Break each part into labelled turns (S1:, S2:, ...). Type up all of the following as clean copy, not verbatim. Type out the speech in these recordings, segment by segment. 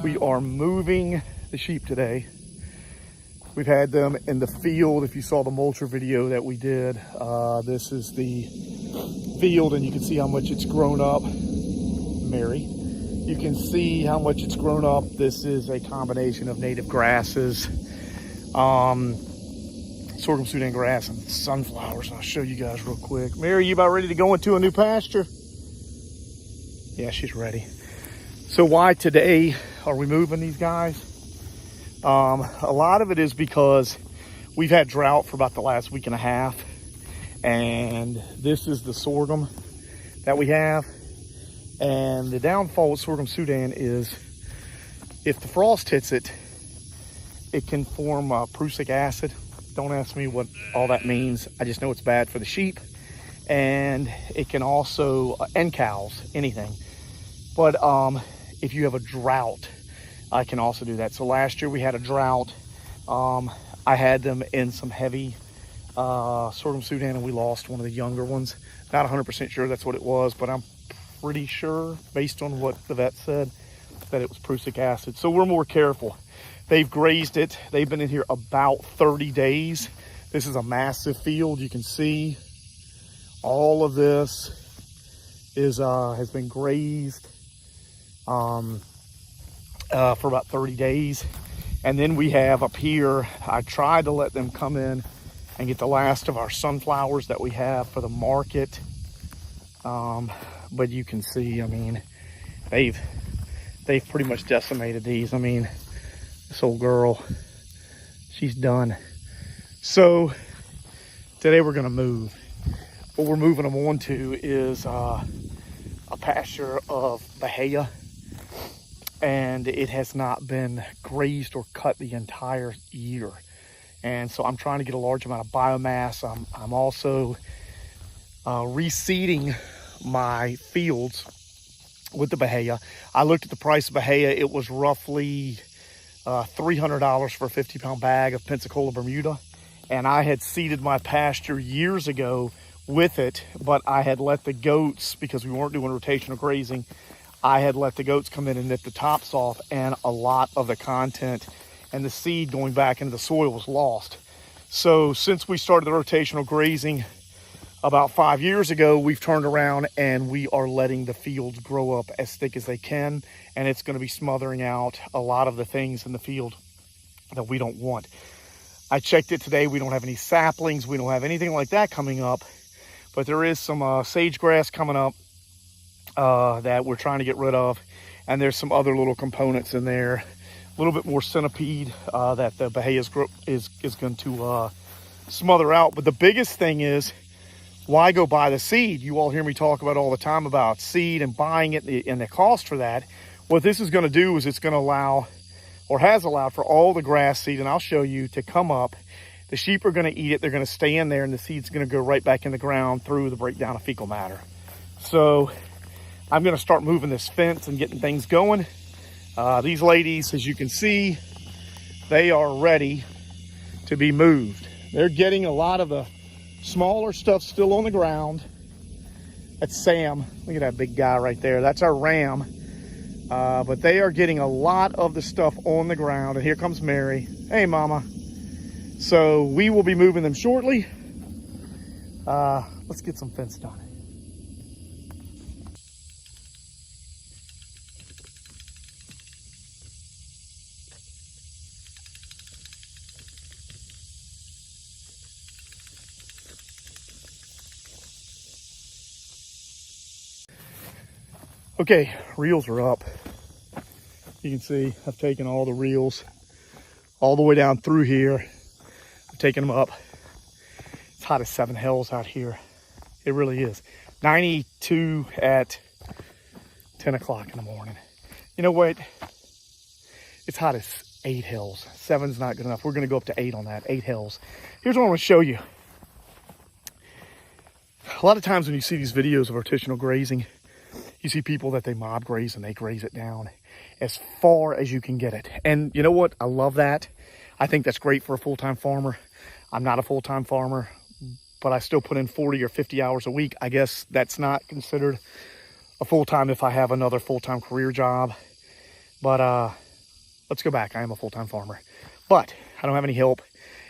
S1: We are moving the sheep today. We've had them in the field. If you saw the mulcher video that we did, this is the field and you can see how much it's grown up. Mary, you can see how much it's grown up. This is a combination of native grasses, sorghum Sudan grass and sunflowers. I'll show you guys real quick. Mary, you about ready to go into a new pasture? Yeah, she's ready. So why today are we moving these guys? A lot of it is because we've had drought for about the last week and a half, and this is the sorghum that we have. And the downfall with sorghum Sudan is if the frost hits it, it can form prussic acid. Don't ask me what all that means. I just know it's bad for the sheep, and it can also, and cows, anything. But if you have a drought, I can also do that. So last year we had a drought. I had them in some heavy sorghum Sudan, and we lost one of the younger ones. Not 100% sure that's what it was, but I'm pretty sure, based on what the vet said, that it was prussic acid. So we're more careful. They've grazed it. They've been in here about 30 days. This is a massive field. You can see all of this is has been grazed for about 30 days. And then we have up here, I tried to let them come in and get the last of our sunflowers that we have for the market. But you can see, I mean, they've pretty much decimated these. I mean, this old girl, she's done. So today we're gonna move. What we're moving them on to is a pasture of bahia, and it has not been grazed or cut the entire year. And so I'm trying to get a large amount of biomass. I'm also reseeding my fields with the bahia. I looked at the price of bahia. It was roughly $300 for a 50-pound bag of Pensacola Bermuda. And I had seeded my pasture years ago with it, but I had let the goats, because we weren't doing rotational grazing, I had let the goats come in and nip the tops off, and a lot of the content and the seed going back into the soil was lost. So since we started the rotational grazing about 5 years ago, we've turned around and we are letting the fields grow up as thick as they can, and it's going to be smothering out a lot of the things in the field that we don't want. I checked it today. We don't have any saplings. We don't have anything like that coming up, but there is some sage grass coming up that we're trying to get rid of, and there's some other little components in there, a little bit more centipede that the bahia is going to smother out. But the biggest thing is, why go buy the seed? You all hear me talk about all the time about seed and buying it and the cost for that. What this is going to do is it's going to allow, or has allowed, for all the grass seed, and I'll show you, to come up. The sheep are going to eat it. They're going to stay in there, and the seed's going to go right back in the ground through the breakdown of fecal matter. So I'm going to start moving this fence and getting things going. These ladies, as you can see, they are ready to be moved. They're getting a lot of the smaller stuff still on the ground. That's Sam. Look at that big guy right there. That's our ram. But they are getting a lot of the stuff on the ground. And here comes Mary. Hey, Mama. So we will be moving them shortly. Let's get some fence done. Okay, reels are up. You can see I've taken all the reels all the way down through here. I've taken them up. It's hot as 7 hells out here. It really is. 92 at 10 o'clock in the morning. You know what? It's hot as 8 hells. 7's not good enough. We're going to go up to 8 on that. 8 hells. Here's what I want to show you. A lot of times when you see these videos of rotational grazing, you see people that they mob graze and they graze it down as far as you can get it. And you know what? I love that. I think that's great for a full-time farmer. I'm not a full-time farmer, but I still put in 40 or 50 hours a week. I guess that's not considered a full-time if I have another full-time career job. But let's go back. I am a full-time farmer, but I don't have any help.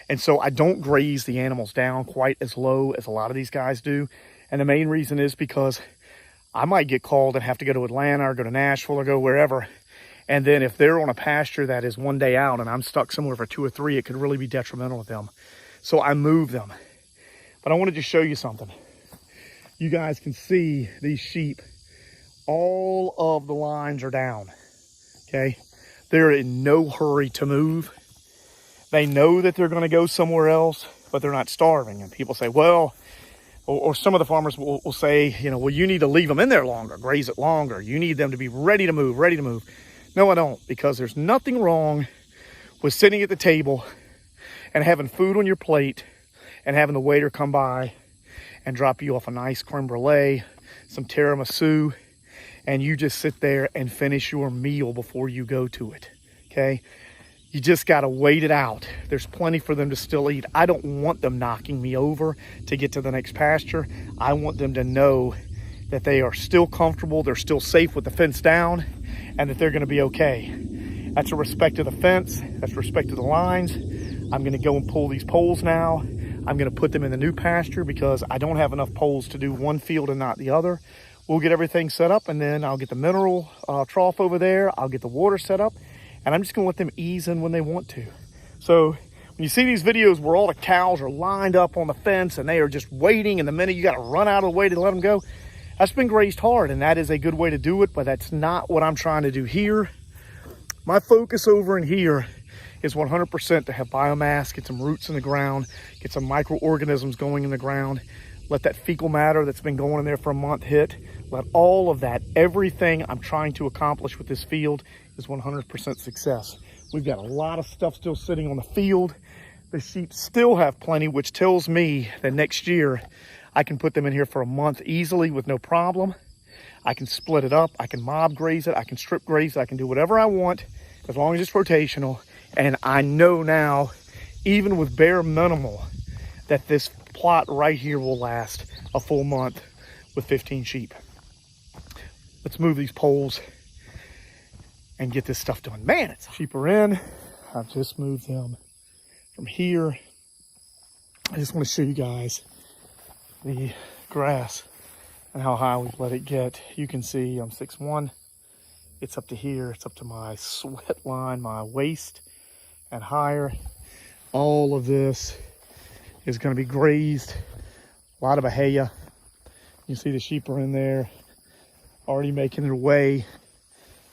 S1: And so I don't graze the animals down quite as low as a lot of these guys do. And the main reason is because I might get called and have to go to Atlanta or go to Nashville or go wherever. And then if they're on a pasture that is one day out and I'm stuck somewhere for 2 or 3, it could really be detrimental to them. So I move them. But I wanted to show you something. You guys can see these sheep. All of the lines are down, okay? They're in no hurry to move. They know that they're gonna go somewhere else, but they're not starving. And people say, well, or some of the farmers will say, you know, well, you need to leave them in there longer, graze it longer. You need them to be ready to move, ready to move. No, I don't, because there's nothing wrong with sitting at the table and having food on your plate and having the waiter come by and drop you off a nice creme brulee, some tiramisu, and you just sit there and finish your meal before you go to it, okay? You just got to wait it out. There's plenty for them to still eat. I don't want them knocking me over to get to the next pasture. I want them to know that they are still comfortable, they're still safe with the fence down, and that they're going to be okay. That's a respect to the fence. That's respect to the lines. I'm going to go and pull these poles now. I'm going to put them in the new pasture because I don't have enough poles to do one field and not the other. We'll get everything set up, and then I'll get the mineral trough over there. I'll get the water set up, and I'm just going to let them ease in when they want to. So when you see these videos where all the cows are lined up on the fence and they are just waiting, and the minute you got to run out of the way to let them go, that's been grazed hard, and that is a good way to do it, but that's not what I'm trying to do here. My focus over in here is 100% to have biomass, get some roots in the ground, get some microorganisms going in the ground, let that fecal matter that's been going in there for a month hit, let all of that, everything I'm trying to accomplish with this field is 100% success. We've got a lot of stuff still sitting on the field. The sheep still have plenty, which tells me that next year I can put them in here for a month easily with no problem. I can split it up. I can mob graze it. I can strip graze it. I can do whatever I want as long as it's rotational. And I know now, even with bare minimal, that this plot right here will last a full month with 15 sheep. Let's move these poles and get this stuff done. Man, it's sheep are in. I've just moved them from here. I just want to show you guys the grass and how high we've let it get. You can see I'm 6'1". It's up to here. It's up to my sweat line, my waist and higher. All of this is going to be grazed. A lot of bahia. You see the sheep are in there already making their way,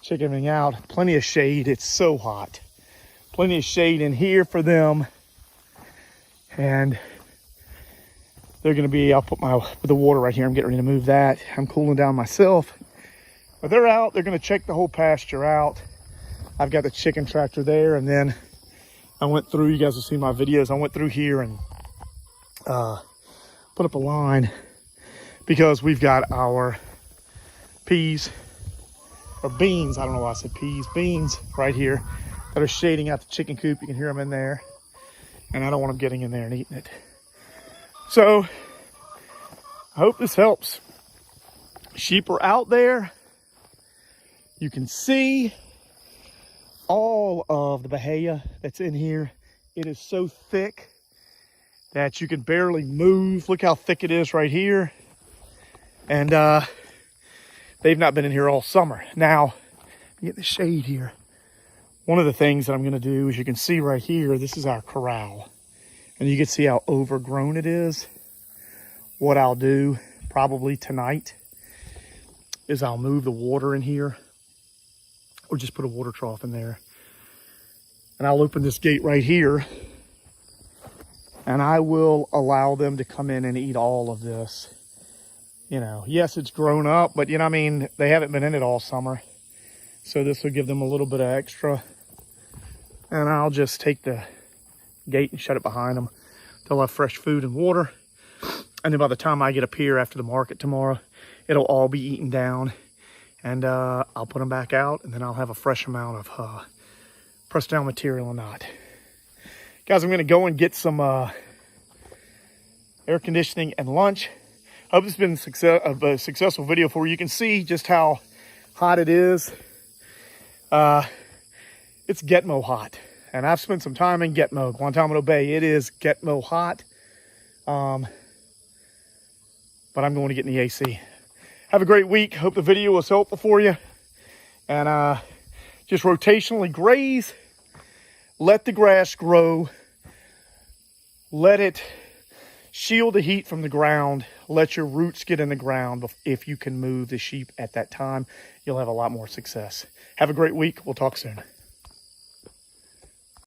S1: chickening out. Plenty of shade. It's so hot. Plenty of shade in here for them. And they're going to be, I'll put the water right here. I'm getting ready to move that. I'm cooling down myself. But they're out. They're going to check the whole pasture out. I've got the chicken tractor there. And then I went through, you guys will see my videos. I went through here and put up a line because we've got our peas or beans. I don't know why I said peas. Beans right here that are shading out the chicken coop. You can hear them in there. And I don't want them getting in there and eating it. So I hope this helps. Sheep are out there. You can see all of the bahia that's in here. It is so thick that you can barely move. Look how thick it is right here. And they've not been in here all summer. Now, get the shade here. One of the things that I'm going to do, as you can see right here, this is our corral. And you can see how overgrown it is. What I'll do probably tonight is I'll move the water in here or just put a water trough in there. And I'll open this gate right here and I will allow them to come in and eat all of this. You know, yes, it's grown up, but you know, I mean, they haven't been in it all summer. So this will give them a little bit of extra. And I'll just take the gate and shut it behind them. They'll have fresh food and water. And then by the time I get up here after the market tomorrow, it'll all be eaten down. And I'll put them back out, and then I'll have a fresh amount of pressed down material or not. Guys, I'm going to go and get some air conditioning and lunch. I hope this has been a successful video for you. You can see just how hot it is. it's Gitmo hot. And I've spent some time in Gitmo, Guantanamo Bay. It is Gitmo hot. But I'm going to get in the AC. Have a great week. Hope the video was helpful for you. And just rotationally graze. Let the grass grow. Let it shield the heat from the ground. Let your roots get in the ground. If you can move the sheep at that time, you'll have a lot more success. Have a great week. We'll talk soon.